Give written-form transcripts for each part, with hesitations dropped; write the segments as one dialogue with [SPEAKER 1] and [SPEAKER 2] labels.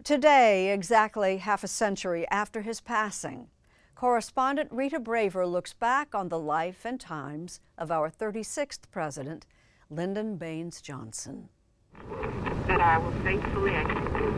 [SPEAKER 1] Today, exactly half a century after his passing, correspondent Rita Braver looks back on the life and times of our 36th president, Lyndon Baines Johnson.
[SPEAKER 2] That I will faithfully execute.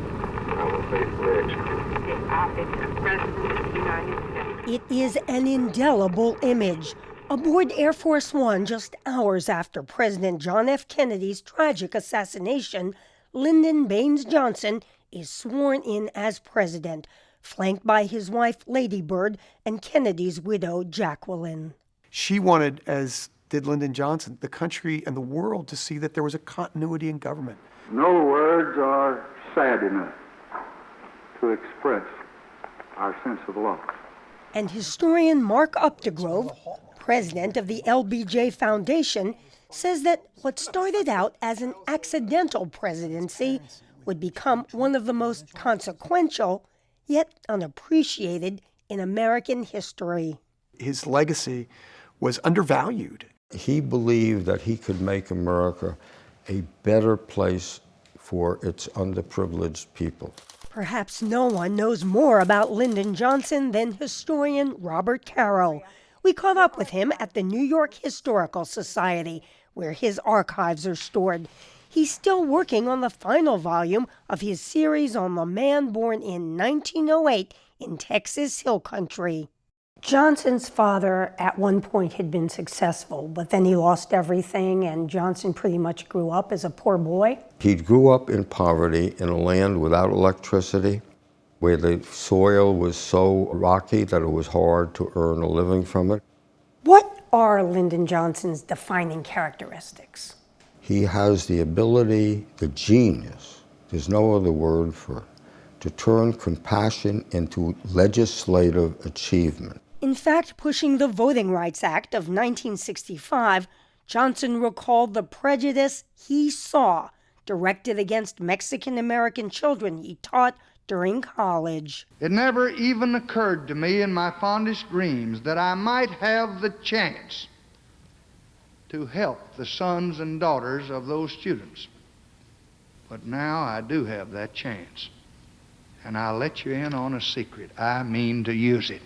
[SPEAKER 3] I will faithfully execute.
[SPEAKER 2] The office of President of the United States.
[SPEAKER 4] It is an indelible image. Aboard Air Force One, just hours after President John F. Kennedy's tragic assassination, Lyndon Baines Johnson is sworn in as president, flanked by his wife, Lady Bird, and Kennedy's widow, Jacqueline.
[SPEAKER 5] She wanted, as did Lyndon Johnson, the country and the world to see that there was a continuity in government.
[SPEAKER 3] No words are sad enough to express our sense of loss.
[SPEAKER 4] And historian Mark Updegrove, president of the LBJ Foundation, says that what started out as an accidental presidency would become one of the most consequential, yet unappreciated, in American history.
[SPEAKER 5] His legacy was undervalued.
[SPEAKER 6] He believed that he could make America a better place for its underprivileged people.
[SPEAKER 4] Perhaps no one knows more about Lyndon Johnson than historian Robert Caro. We caught up with him at the New York Historical Society, where his archives are stored. He's still working on the final volume of his series on the man born in 1908 in Texas Hill Country. Johnson's father at one point had been successful, but then he lost everything, and Johnson pretty much grew up as a poor boy.
[SPEAKER 6] He grew up in poverty in a land without electricity, where the soil was so rocky that it was hard to earn a living from it.
[SPEAKER 4] What are Lyndon Johnson's defining characteristics?
[SPEAKER 6] He has the ability, the genius, there's no other word for it, to turn compassion into legislative achievement.
[SPEAKER 4] In fact, pushing the Voting Rights Act of 1965, Johnson recalled the prejudice he saw directed against Mexican-American children he taught during college.
[SPEAKER 7] It never even occurred to me in my fondest dreams that I might have the chance to help the sons and daughters of those students. But now I do have that chance. And I'll let you in on a secret. I mean to use it.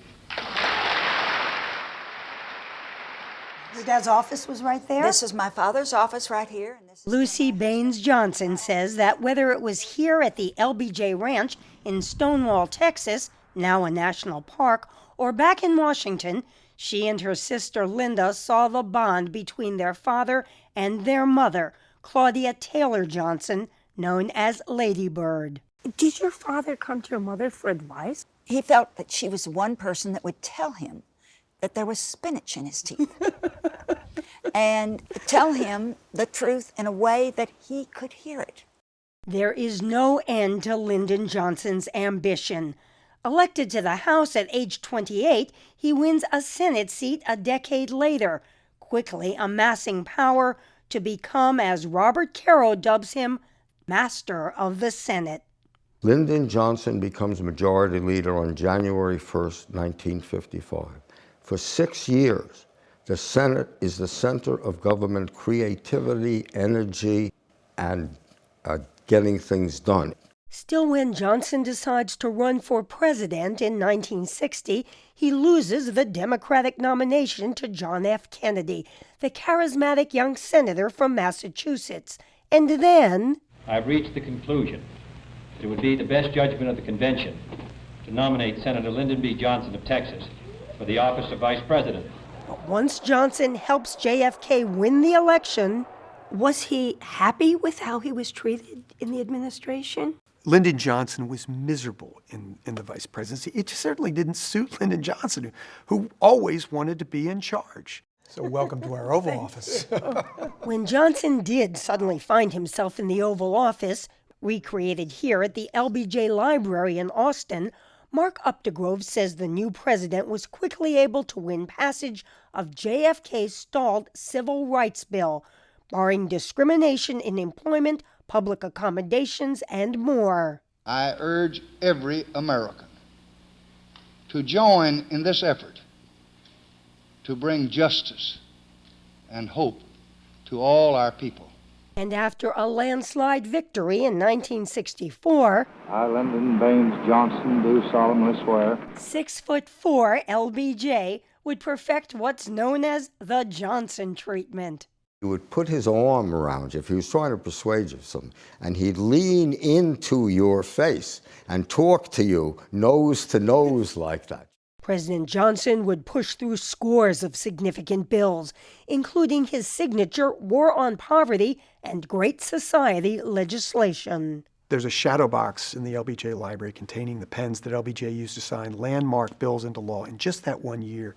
[SPEAKER 4] Your dad's office was right there?
[SPEAKER 8] This is my father's office right here. And this is
[SPEAKER 4] Luci Baines Johnson says that whether it was here at the LBJ Ranch in Stonewall, Texas, now a national park, or back in Washington, she and her sister Linda saw the bond between their father and their mother, Claudia Taylor Johnson, known as Lady Bird. Did your father come to your mother for advice?
[SPEAKER 8] He felt that she was one person that would tell him that there was spinach in his teeth and tell him the truth in a way that he could hear it.
[SPEAKER 4] There is no end to Lyndon Johnson's ambition. Elected to the House at age 28, he wins a Senate seat a decade later, quickly amassing power to become, as Robert Caro dubs him, Master of the Senate.
[SPEAKER 6] Lyndon Johnson becomes Majority Leader on January 1st, 1955. For 6 years, the Senate is the center of government creativity, energy, and getting things done.
[SPEAKER 4] Still, when Johnson decides to run for president in 1960, he loses the Democratic nomination to John F. Kennedy, the charismatic young senator from Massachusetts. And then...
[SPEAKER 9] I've reached the conclusion that it would be the best judgment of the convention to nominate Senator Lyndon B. Johnson of Texas for the office of Vice President.
[SPEAKER 4] But once Johnson helps JFK win the election, was he happy with how he was treated in the administration?
[SPEAKER 5] Lyndon Johnson was miserable in the vice presidency. It certainly didn't suit Lyndon Johnson, who always wanted to be in charge.
[SPEAKER 10] So welcome to our Oval Office.
[SPEAKER 4] When Johnson did suddenly find himself in the Oval Office, recreated here at the LBJ Library in Austin, Mark Updegrove says the new president was quickly able to win passage of JFK's stalled Civil Rights Bill, barring discrimination in employment, public accommodations, and more.
[SPEAKER 7] I urge every American to join in this effort to bring justice and hope to all our people.
[SPEAKER 4] And after a landslide victory in 1964,
[SPEAKER 3] I, Lyndon Baines Johnson, do solemnly swear
[SPEAKER 4] 6'4" LBJ would perfect what's known as the Johnson treatment.
[SPEAKER 6] He would put his arm around you if he was trying to persuade you of something, and he'd lean into your face and talk to you nose to nose like that.
[SPEAKER 4] President Johnson would push through scores of significant bills, including his signature War on Poverty and Great Society legislation.
[SPEAKER 5] There's a shadow box in the LBJ library containing the pens that LBJ used to sign landmark bills into law in just that one year,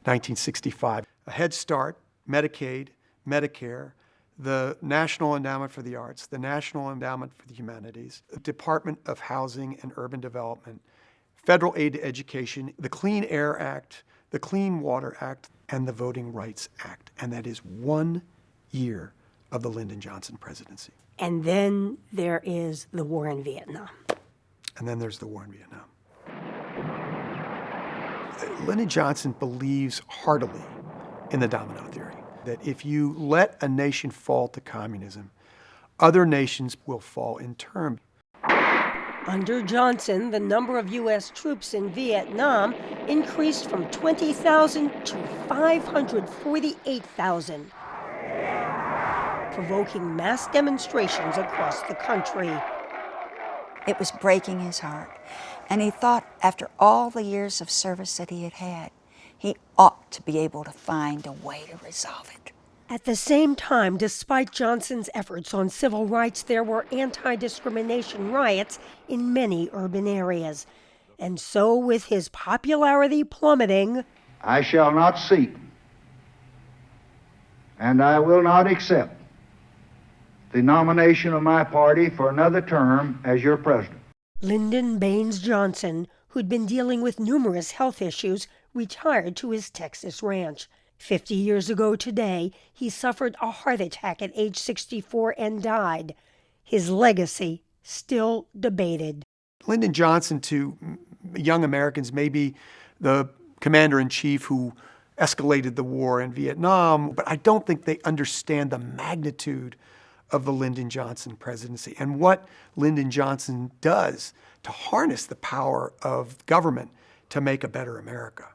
[SPEAKER 5] 1965. A Head Start, Medicaid, Medicare, the National Endowment for the Arts, the National Endowment for the Humanities, the Department of Housing and Urban Development, federal aid to education, the Clean Air Act, the Clean Water Act, and the Voting Rights Act. And that is 1 year of the Lyndon Johnson presidency.
[SPEAKER 4] And then there is the war in Vietnam.
[SPEAKER 5] And then there's the war in Vietnam. Lyndon Johnson believes heartily in the domino theory, that if you let a nation fall to communism, other nations will fall in turn.
[SPEAKER 4] Under Johnson, the number of U.S. troops in Vietnam increased from 20,000 to 548,000, provoking mass demonstrations across the country.
[SPEAKER 8] It was breaking his heart, and he thought after all the years of service that he had had, he ought to be able to find a way to resolve it.
[SPEAKER 4] At the same time, despite Johnson's efforts on civil rights, there were anti-discrimination riots in many urban areas. And so, with his popularity plummeting,
[SPEAKER 7] I shall not seek, and I will not accept the nomination of my party for another term as your president.
[SPEAKER 4] Lyndon Baines Johnson, who'd been dealing with numerous health issues, retired to his Texas ranch. 50 years ago today, he suffered a heart attack at age 64 and died. His legacy still debated.
[SPEAKER 5] Lyndon Johnson, to young Americans, may be the commander-in-chief who escalated the war in Vietnam, but I don't think they understand the magnitude of the Lyndon Johnson presidency and what Lyndon Johnson does to harness the power of government to make a better America.